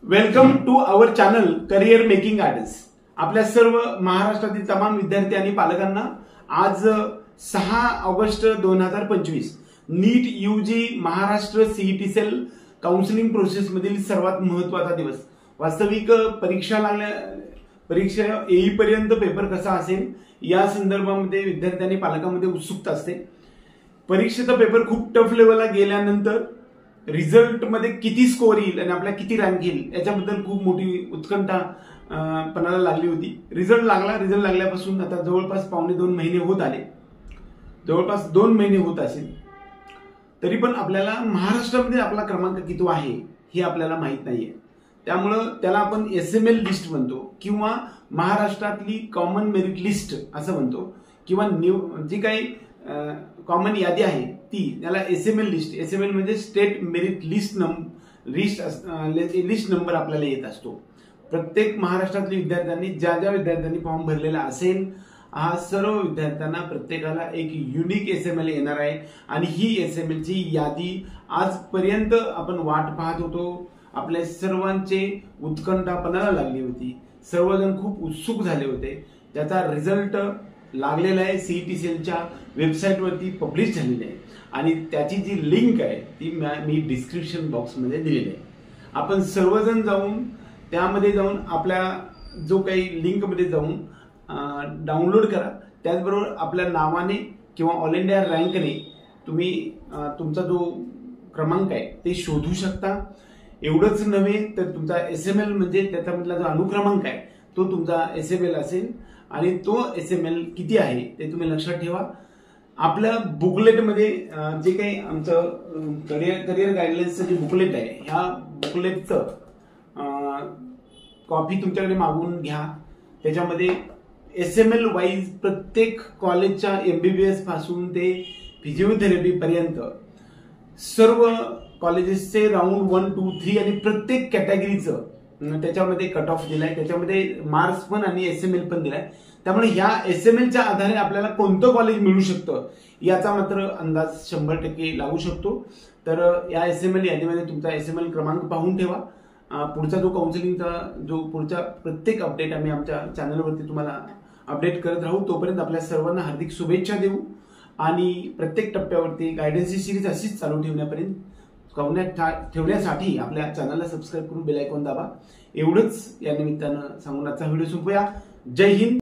Welcome to our channel career making guidance. आपल्या सर्व महाराष्ट्रातील तमाम विद्यार्थी आणि पालकांना आज 6 August 2025 NEET UG Maharashtra CET cell counselling process मधील सर्वात महत्त्वाचा दिवस। वास्तविक परीक्षा येईपर्यंत पेपर कसा असेल या संदर्भामध्ये विद्यार्थी आणि पालकांमध्ये उत्सुकता असते। परीक्षेचा पेपर खूप टफ लेवलला गेल्यानंतर रिझल्ट मध्ये किती स्कोर येईल आणि आपल्याला किती रँक येईल याच्याबद्दल खूप मोठी उत्कंठा पणाला लागली होती। रिझल्ट लागल्यापासून आता जवळपास 2.5 महिने होत आले, जवळपास 2 महिने होत असेल, तरी पण आपल्याला महाराष्ट्रामध्ये आपला क्रमांक किती आहे हे आपल्याला माहित नाहीये। त्यामुळे त्याला आपण एसएमएल लिस्ट म्हणतो किंवा महाराष्ट्रातली कॉमन मेरिट लिस्ट असं म्हणतो किंवा जी काही कॉमन यादी आहे ती त्याला एसएमएल लिस्ट, एसएमएल म्हणजे स्टेट मेरिट लिस्ट नंबर आपल्याला येत असतो। प्रत्येक महाराष्ट्रातल्या विद्यार्थ्यांनी ज्या विद्यार्थ्यांनी फॉर्म भरलेला असेल हा सर्व विद्यार्थ्यांना प्रत्येकाला एक युनिक एसएमएल येणार आहे आणि ही एसएमएल ची यादी आजपर्यंत आपण वाट पाहत होतो। आपल्या सर्वांचे उत्कंठा पणाला लागली होती, सर्वजण खूप उत्सुक झाले होते। त्याचा रिझल्ट लागलेला आहे, सीईटी सेलच्या वेबसाईटवरती पब्लिश झालेली आहे आणि त्याची जी लिंक आहे ती मी डिस्क्रिप्शन बॉक्स मध्ये दिलेली आहे। आपण सर्वजण जाऊन त्यामध्ये जाऊन आपल्या जो काही लिंक मध्ये जाऊन डाउनलोड करा। त्याचबरोबर आपल्या नावाने किंवा ऑल इंडिया रँकने तुम्ही तुमचा जो क्रमांक आहे ते शोधू शकता। एवढंच नव्हे तर तुमचा एसएमएल म्हणजे त्याच्यामधला जो अनुक्रमांक आहे तो तुमचा एसएमएल असेल आणि तो एसएमएल किती आहे ते तुम्ही लक्षात ठेवा। आपल्या बुकलेटमध्ये जे काही आमचं करिअर गाईडलाईन्सचं जे बुकलेट आहे ह्या बुकलेटचं कॉपी तुमच्याकडे मागवून घ्या। त्याच्यामध्ये एसएमएल वाईज प्रत्येक कॉलेजच्या एमबीबीएस पासून ते फिजिओथेरपी पर्यंत सर्व कॉलेजेसचे राऊंड 1, 2, 3 आणि प्रत्येक कॅटेगरीचं त्याच्यामध्ये कट ऑफ दिलाय, त्याच्यामध्ये मार्क्स पण आणि एसएमएल पण दिलाय। त्यामुळे ह्या एसएमएलच्या आधारे आपल्याला कोणतं कॉलेज मिळू शकतं याचा मात्र अंदाज 100% लागू शकतो। तर या एसएमएल यादीमध्ये तुमचा एसएमएल क्रमांक पाहून ठेवा। पुढचा जो काउन्सिलिंगचा जो पुढचा प्रत्येक अपडेट आम्ही आमच्या चॅनलवरती तुम्हाला अपडेट करत राहू। तोपर्यंत आपल्या सर्वांना हार्दिक शुभेच्छा देऊ आणि प्रत्येक टप्प्यावरती गायडन्सची सिरीज अशीच चालू ठेवण्यासाठी आपल्या चॅनलला सबस्क्राईब करून बेल आयकॉन दाबा। एवढंच या निमित्तानं सांगून आजचा व्हिडिओ संपवूया। जय हिंद।